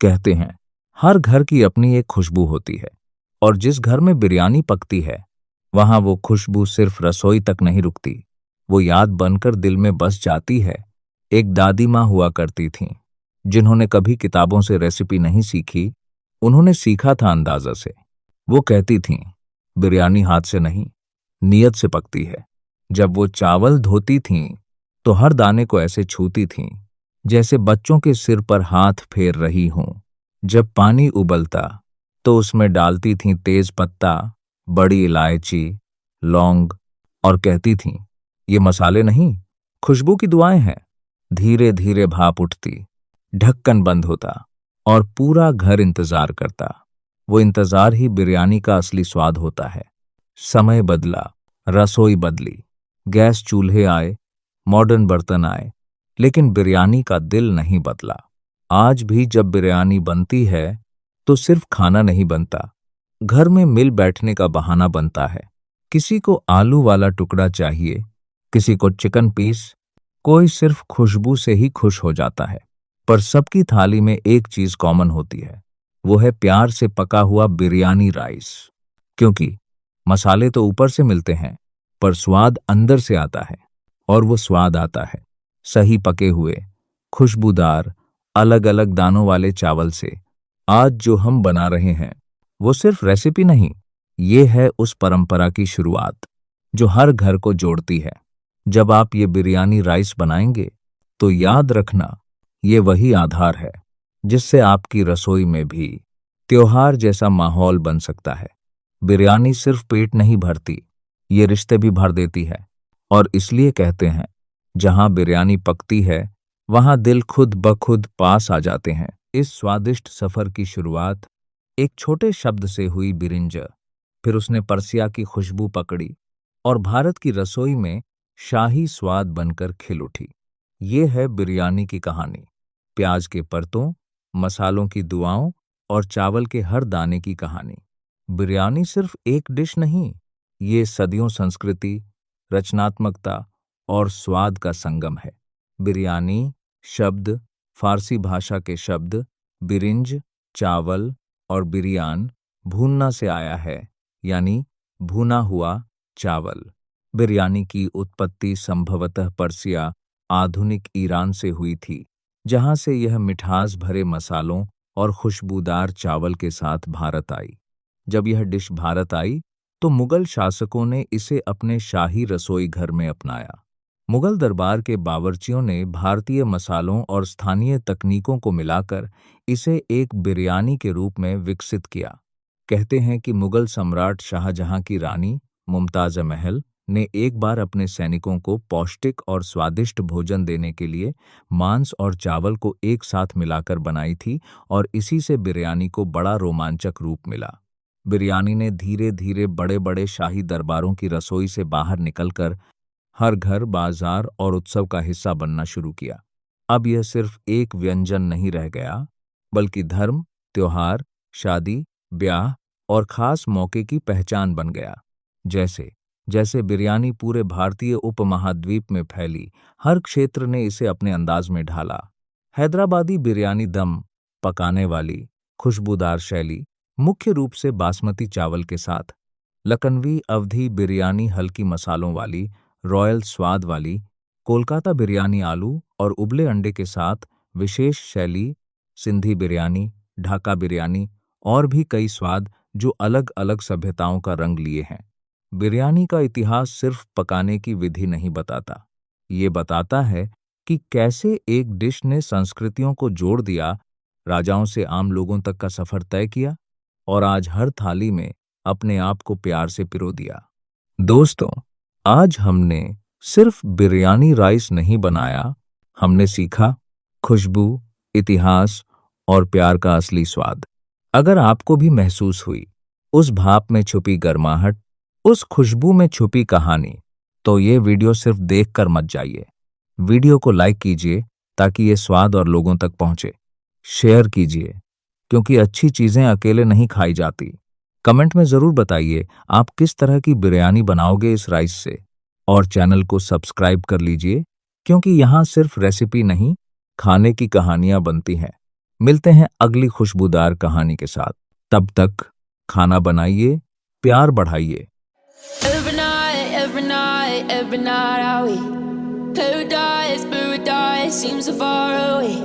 कहते हैं हर घर की अपनी एक खुशबू होती है और जिस घर में बिरयानी पकती है वहां वो खुशबू सिर्फ रसोई तक नहीं रुकती, वो याद बनकर दिल में बस जाती है। एक दादी माँ हुआ करती थीं, जिन्होंने कभी किताबों से रेसिपी नहीं सीखी, उन्होंने सीखा था अंदाजा से। वो कहती थीं, बिरयानी हाथ से नहीं, नीयत से पकती है। जब वो चावल धोती थीं, तो हर दाने को ऐसे छूती थीं, जैसे बच्चों के सिर पर हाथ फेर रही हों। जब पानी उबलता, तो उसमें डालती थीं तेज पत्ता, बड़ी इलायची, लौंग और कहती थीं, ये मसाले नहीं, खुशबू की दुआएं हैं। धीरे धीरे भाप उठती, ढक्कन बंद होता और पूरा घर इंतजार करता। वो इंतजार ही बिरयानी का असली स्वाद होता है। समय बदला, रसोई बदली, गैस चूल्हे आए, मॉडर्न बर्तन आए, लेकिन बिरयानी का दिल नहीं बदला। आज भी जब बिरयानी बनती है तो सिर्फ खाना नहीं बनता, घर में मिल बैठने का बहाना बनता है। किसी को आलू वाला टुकड़ा चाहिए, किसी को चिकन पीस, कोई सिर्फ खुशबू से ही खुश हो जाता है। पर सबकी थाली में एक चीज कॉमन होती है, वो है प्यार से पका हुआ बिरयानी राइस। क्योंकि मसाले तो ऊपर से मिलते हैं, पर स्वाद अंदर से आता है। और वो स्वाद आता है सही पके हुए, खुशबूदार, अलग अलग दानों वाले चावल से। आज जो हम बना रहे हैं वो सिर्फ रेसिपी नहीं, ये है उस परंपरा की शुरुआत जो हर घर को जोड़ती है। जब आप ये बिरयानी राइस बनाएंगे तो याद रखना, ये वही आधार है जिससे आपकी रसोई में भी त्योहार जैसा माहौल बन सकता है। बिरयानी सिर्फ पेट नहीं भरती, ये रिश्ते भी भर देती है। और इसलिए कहते हैं, जहां बिरयानी पकती है वहां दिल खुद ब खुद पास आ जाते हैं। इस स्वादिष्ट सफर की शुरुआत एक छोटे शब्द से हुई, बिरिंज। फिर उसने पर्सिया की खुशबू पकड़ी और भारत की रसोई में शाही स्वाद बनकर खिल उठी। ये है बिरयानी की कहानी, प्याज के परतों, मसालों की दुआओं और चावल के हर दाने की कहानी। बिरयानी सिर्फ एक डिश नहीं, ये सदियों संस्कृति, रचनात्मकता और स्वाद का संगम है। बिरयानी शब्द फारसी भाषा के शब्द बिरिंज, चावल और बिरियान, भूनना से आया है, यानी भुना हुआ चावल। बिरयानी की उत्पत्ति संभवतः पर्सिया, आधुनिक ईरान से हुई थी, जहां से यह मिठास भरे मसालों और खुशबूदार चावल के साथ भारत आई। जब यह डिश भारत आई तो मुगल शासकों ने इसे अपने शाही रसोई घर में अपनाया। मुगल दरबार के बावर्चियों ने भारतीय मसालों और स्थानीय तकनीकों को मिलाकर इसे एक बिरयानी के रूप में विकसित किया। कहते हैं कि मुगल सम्राट शाहजहां की रानी मुमताज महल ने एक बार अपने सैनिकों को पौष्टिक और स्वादिष्ट भोजन देने के लिए मांस और चावल को एक साथ मिलाकर बनाई थी और इसी से बिरयानी को बड़ा रोमांचक रूप मिला। बिरयानी ने धीरे धीरे बड़े बड़े शाही दरबारों की रसोई से बाहर निकलकर हर घर, बाजार और उत्सव का हिस्सा बनना शुरू किया। अब यह सिर्फ एक व्यंजन नहीं रह गया, बल्कि धर्म, त्योहार, शादी, ब्याह और खास मौके की पहचान बन गया। जैसे जैसे बिरयानी पूरे भारतीय उपमहाद्वीप में फैली, हर क्षेत्र ने इसे अपने अंदाज में ढाला। हैदराबादी बिरयानी दम पकाने वाली, खुशबूदार शैली, मुख्य रूप से बासमती चावल के साथ। लखनवी अवधी बिरयानी हल्की मसालों वाली, रॉयल स्वाद वाली। कोलकाता बिरयानी आलू और उबले अंडे के साथ विशेष शैली। सिंधी बिरयानी, ढाका बिरयानी और भी कई स्वाद जो अलग अलग सभ्यताओं का रंग लिए हैं। बिरयानी का इतिहास सिर्फ पकाने की विधि नहीं बताता, ये बताता है कि कैसे एक डिश ने संस्कृतियों को जोड़ दिया, राजाओं से आम लोगों तक का सफर तय किया और आज हर थाली में अपने आप को प्यार से पिरो दिया। दोस्तों, आज हमने सिर्फ बिरयानी राइस नहीं बनाया, हमने सीखा खुशबू, इतिहास और प्यार का असली स्वाद। अगर आपको भी महसूस हुई उस भाप में छुपी गर्माहट, उस खुशबू में छुपी कहानी, तो ये वीडियो सिर्फ देखकर मत जाइए। वीडियो को लाइक कीजिए ताकि ये स्वाद और लोगों तक पहुंचे। शेयर कीजिए, क्योंकि अच्छी चीजें अकेले नहीं खाई जाती। कमेंट में जरूर बताइए आप किस तरह की बिरयानी बनाओगे इस राइस से। और चैनल को सब्सक्राइब कर लीजिए, क्योंकि यहाँ सिर्फ रेसिपी नहीं, खाने की कहानियां बनती हैं। मिलते हैं अगली खुशबूदार कहानी के साथ। तब तक खाना बनाइए, प्यार बढ़ाइए। Every night, I wait. Paradise, paradise seems so far away.